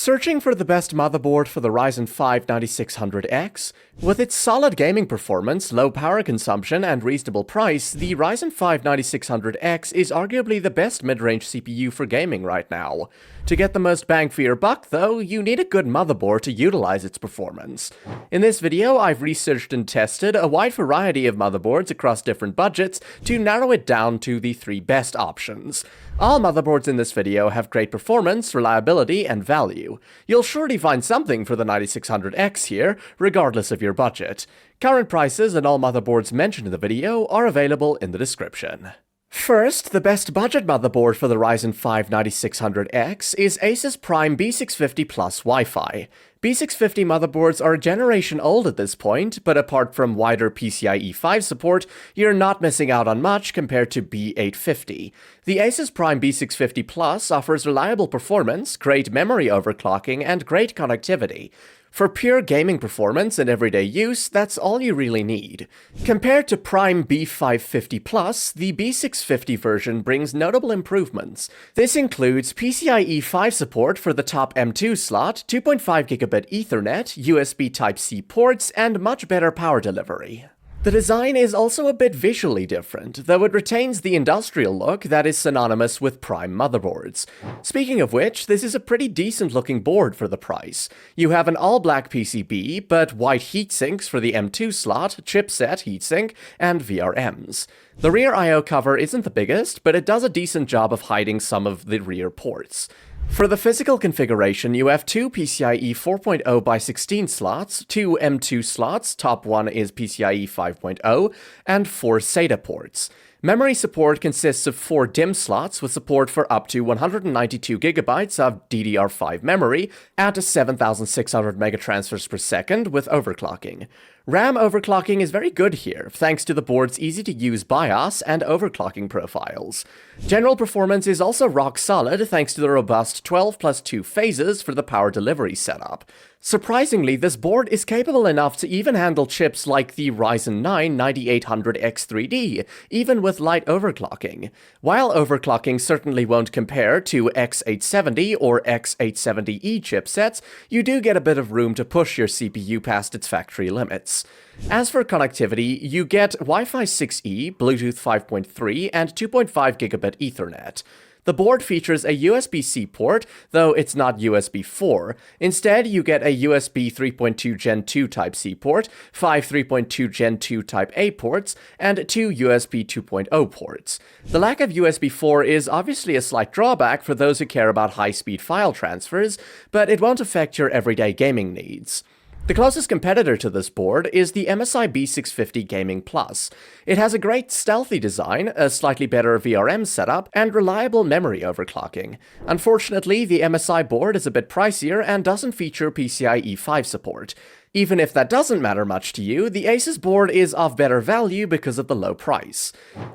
Searching for the best motherboard for the Ryzen 5 9600X? With its solid gaming performance, low power consumption, and reasonable price, the Ryzen 5 9600X is arguably the best mid-range CPU for gaming right now. To get the most bang for your buck, though, you need a good motherboard to utilize its performance. In this video, I've researched and tested a wide variety of motherboards across different budgets to narrow it down to the 3 best options. All motherboards in this video have great performance, reliability, and value. You'll surely find something for the 9600X here, regardless of your budget. Current prices and all motherboards mentioned in the video are available in the description. First, the best budget motherboard for the Ryzen 5 9600X is Asus Prime B650 Plus Wi-Fi. B650 motherboards are a generation old at this point, but apart from wider PCIe 5 support, you're not missing out on much compared to B850. The Asus Prime B650 Plus offers reliable performance, great memory overclocking, and great connectivity. For pure gaming performance and everyday use, that's all you really need. Compared to Prime B550 Plus, the B650 version brings notable improvements. This includes PCIe 5 support for the top M2 slot, 2.5GB Ethernet, USB Type-C ports, and much better power delivery. The design is also a bit visually different, though it retains the industrial look that is synonymous with Prime motherboards. Speaking of which, this is a pretty decent looking board for the price. You have an all-black PCB, but white heatsinks for the M2 slot, chipset heatsink, and VRMs. The rear I/O cover isn't the biggest, but it does a decent job of hiding some of the rear ports. For the physical configuration, you have 2 PCIe 4.0x16 slots, 2 M2 slots, top one is PCIe 5.0, and 4 SATA ports. Memory support consists of 4 DIMM slots with support for up to 192GB of DDR5 memory at 7,600 megatransfers per second with overclocking. RAM overclocking is very good here, thanks to the board's easy-to-use BIOS and overclocking profiles. General performance is also rock solid thanks to the robust 12+2 phases for the power delivery setup. Surprisingly, this board is capable enough to even handle chips like the Ryzen 9 9800X3D, even with light overclocking. While overclocking certainly won't compare to X870 or X870E chipsets, you do get a bit of room to push your CPU past its factory limits. As for connectivity, you get Wi-Fi 6E, Bluetooth 5.3, and 2.5GB Ethernet. The board features a USB-C port, though it's not USB 4. Instead, you get a USB 3.2 Gen 2 Type-C port, 5 3.2 Gen 2 Type-A ports, and 2 USB 2.0 ports. The lack of USB 4 is obviously a slight drawback for those who care about high-speed file transfers, but it won't affect your everyday gaming needs. The closest competitor to this board is the MSI B650 Gaming Plus. It has a great stealthy design, a slightly better VRM setup, and reliable memory overclocking. Unfortunately, the MSI board is a bit pricier and doesn't feature PCIe 5 support. Even if that doesn't matter much to you, the Asus board is of better value because of the low price.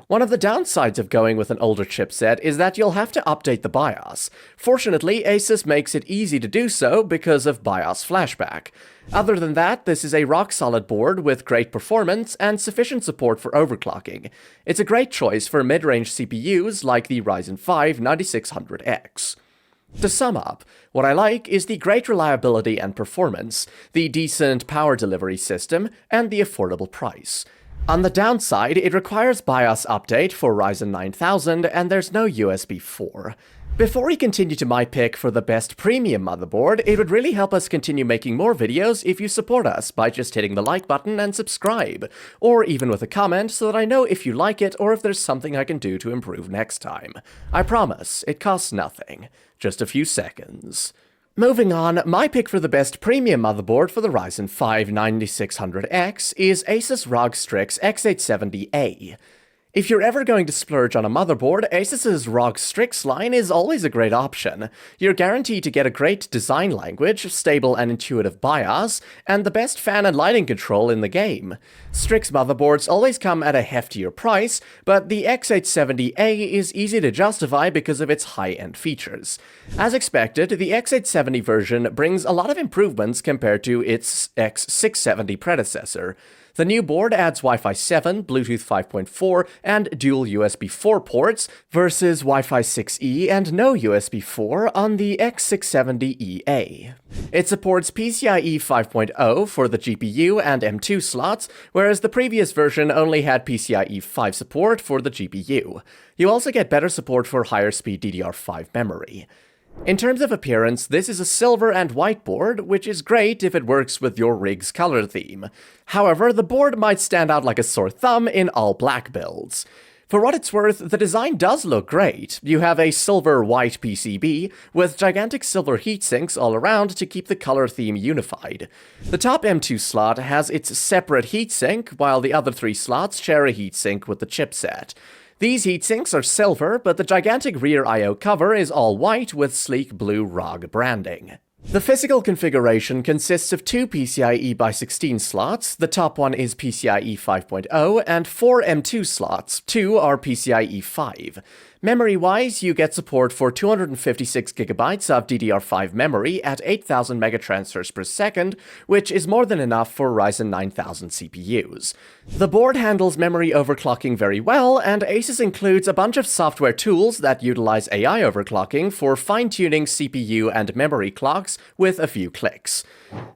One of the downsides of going with an older chipset is that you'll have to update the BIOS. Fortunately, Asus makes it easy to do so because of BIOS flashback. Other than that, this is a rock-solid board with great performance and sufficient support for overclocking. It's a great choice for mid-range CPUs like the Ryzen 5 9600X. To sum up, what I like is the great reliability and performance, the decent power delivery system, and the affordable price. On the downside, it requires BIOS update for Ryzen 9000 and there's no USB 4. Before we continue to my pick for the best premium motherboard, it would really help us continue making more videos if you support us by just hitting the like button and subscribe, or even with a comment so that I know if you like it or if there's something I can do to improve next time. I promise, it costs nothing. Just a few seconds. Moving on, my pick for the best premium motherboard for the Ryzen 5 9600X is Asus ROG Strix X870A. If you're ever going to splurge on a motherboard, Asus's ROG Strix line is always a great option. You're guaranteed to get a great design language, stable and intuitive BIOS, and the best fan and lighting control in the game. Strix motherboards always come at a heftier price, but the X870A is easy to justify because of its high-end features. As expected, the X870 version brings a lot of improvements compared to its X670 predecessor. The new board adds Wi-Fi 7, Bluetooth 5.4, and dual USB 4 ports versus Wi-Fi 6E and no USB 4 on the X670EA. It supports PCIe 5.0 for the GPU and M2 slots, whereas the previous version only had PCIe 5 support for the GPU. You also get better support for higher speed DDR5 memory. In terms of appearance, this is a silver and white board, which is great if it works with your rig's color theme. However, the board might stand out like a sore thumb in all black builds. For what it's worth, the design does look great. You have a silver-white PCB with gigantic silver heatsinks all around to keep the color theme unified. The top M2 slot has its separate heatsink, while the other three slots share a heatsink with the chipset. These heatsinks are silver, but the gigantic rear I/O cover is all white with sleek blue ROG branding. The physical configuration consists of two PCIe by 16 slots, the top one is PCIe 5.0, and four M2 slots, two are PCIe 5. Memory-wise, you get support for 256GB of DDR5 memory at 8,000 megatransfers per second, which is more than enough for Ryzen 9000 CPUs. The board handles memory overclocking very well, and Asus includes a bunch of software tools that utilize AI overclocking for fine-tuning CPU and memory clocks with a few clicks.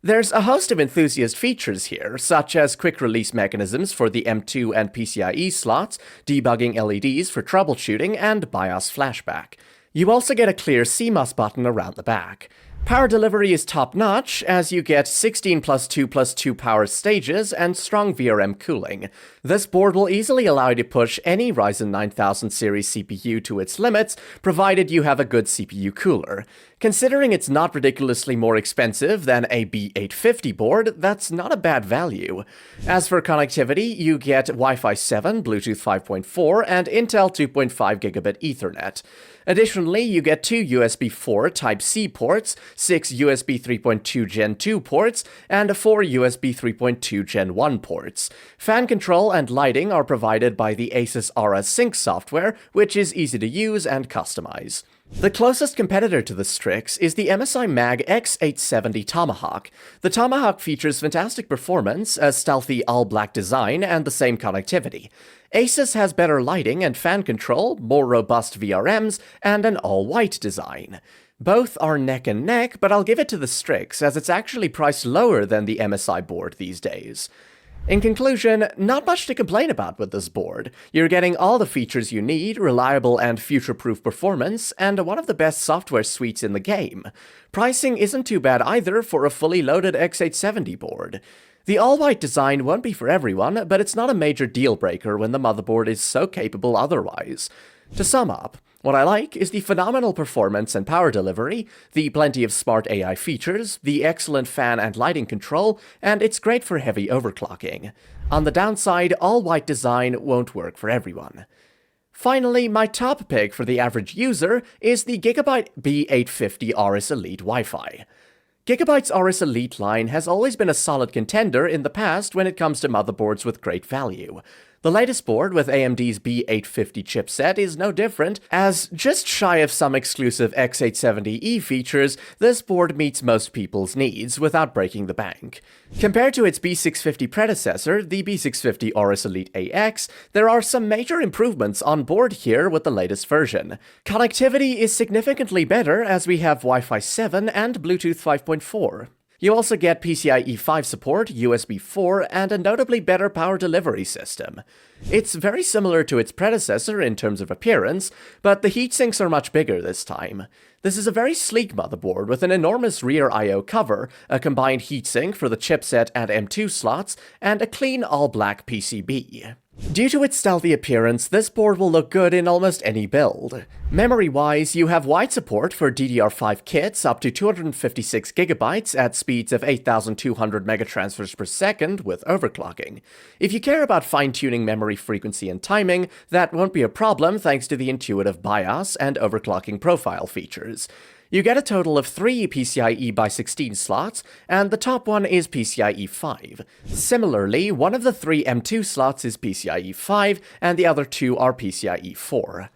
There's a host of enthusiast features here, such as quick-release mechanisms for the M2 and PCIe slots, debugging LEDs for troubleshooting, and BIOS flashback. You also get a clear CMOS button around the back. Power delivery is top-notch, as you get 16+2+2 power stages and strong VRM cooling. This board will easily allow you to push any Ryzen 9000 series CPU to its limits, provided you have a good CPU cooler. Considering it's not ridiculously more expensive than a B850 board, that's not a bad value. As for connectivity, you get Wi-Fi 7, Bluetooth 5.4, and Intel 2.5 gigabit Ethernet. Additionally, you get two USB 4 Type-C ports, 6 USB 3.2 Gen 2 ports, and 4 USB 3.2 Gen 1 ports. Fan control and lighting are provided by the Asus Aura Sync software, which is easy to use and customize. The closest competitor to the Strix is the MSI Mag X870 Tomahawk. The Tomahawk features fantastic performance, a stealthy all-black design, and the same connectivity. Asus has better lighting and fan control, more robust VRMs, and an all-white design. Both are neck and neck, but I'll give it to the Strix, as it's actually priced lower than the MSI board these days. In conclusion, not much to complain about with this board. You're getting all the features you need, reliable and future-proof performance, and one of the best software suites in the game. Pricing isn't too bad either for a fully loaded X870 board. The all-white design won't be for everyone, but it's not a major deal-breaker when the motherboard is so capable otherwise. To sum up, what I like is the phenomenal performance and power delivery, the plenty of smart AI features, the excellent fan and lighting control, and it's great for heavy overclocking. On the downside, all-white design won't work for everyone. Finally, my top pick for the average user is the Gigabyte B850 Aorus Elite Wi-Fi. Gigabyte's Aorus Elite line has always been a solid contender in the past when it comes to motherboards with great value. The latest board with AMD's B850 chipset is no different, as just shy of some exclusive X870E features, this board meets most people's needs without breaking the bank. Compared to its B650 predecessor, the B650 Aorus Elite AX, there are some major improvements on board here with the latest version. Connectivity is significantly better as we have Wi-Fi 7 and Bluetooth 5.4. You also get PCIe 5 support, USB 4, and a notably better power delivery system. It's very similar to its predecessor in terms of appearance, but the heatsinks are much bigger this time. This is a very sleek motherboard with an enormous rear I/O cover, a combined heatsink for the chipset and M2 slots, and a clean all-black PCB. Due to its stealthy appearance, this board will look good in almost any build. Memory-wise, you have wide support for DDR5 kits up to 256GB at speeds of 8,200 megatransfers per second with overclocking. If you care about fine-tuning memory frequency and timing, that won't be a problem thanks to the intuitive BIOS and overclocking profile features. You get a total of 3 PCIe by 16 slots, and the top one is PCIe 5. Similarly, one of the 3 M2 slots is PCIe 5, and the other 2 are PCIe 4.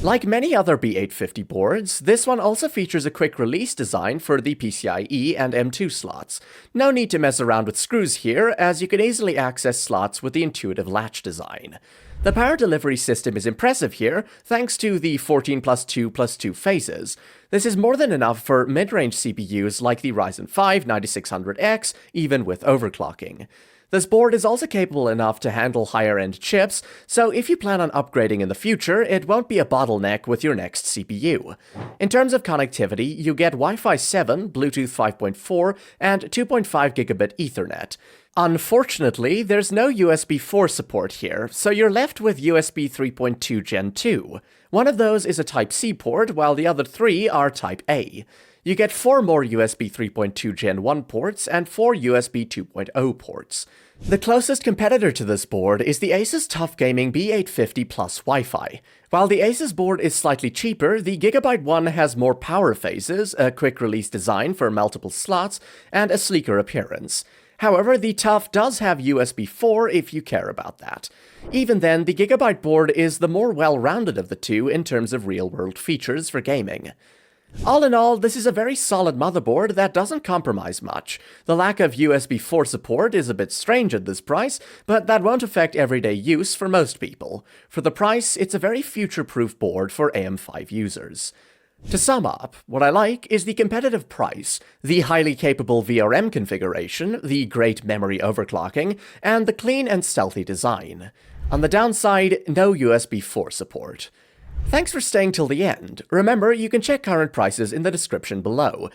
Like many other B850 boards, this one also features a quick release design for the PCIe and M2 slots. No need to mess around with screws here, as you can easily access slots with the intuitive latch design. The power delivery system is impressive here, thanks to the 14+2+2 phases. This is more than enough for mid-range CPUs like the Ryzen 5 9600X, even with overclocking. This board is also capable enough to handle higher-end chips, so if you plan on upgrading in the future, it won't be a bottleneck with your next CPU. In terms of connectivity, you get Wi-Fi 7, Bluetooth 5.4, and 2.5 gigabit Ethernet. Unfortunately, there's no USB 4 support here, so you're left with USB 3.2 Gen 2. One of those is a Type-C port, while the other three are Type-A. You get 4 more USB 3.2 Gen 1 ports and 4 USB 2.0 ports. The closest competitor to this board is the Asus TUF Gaming B850 Plus Wi-Fi. While the Asus board is slightly cheaper, the Gigabyte one has more power phases, a quick release design for multiple slots, and a sleeker appearance. However, the TUF does have USB 4 if you care about that. Even then, the Gigabyte board is the more well-rounded of the two in terms of real-world features for gaming. All in all, this is a very solid motherboard that doesn't compromise much. The lack of USB 4 support is a bit strange at this price, but that won't affect everyday use for most people. For the price, it's a very future-proof board for AM5 users. To sum up, what I like is the competitive price, the highly capable VRM configuration, the great memory overclocking, and the clean and stealthy design. On the downside, no USB 4 support. Thanks for staying till the end. Remember, you can check current prices in the description below.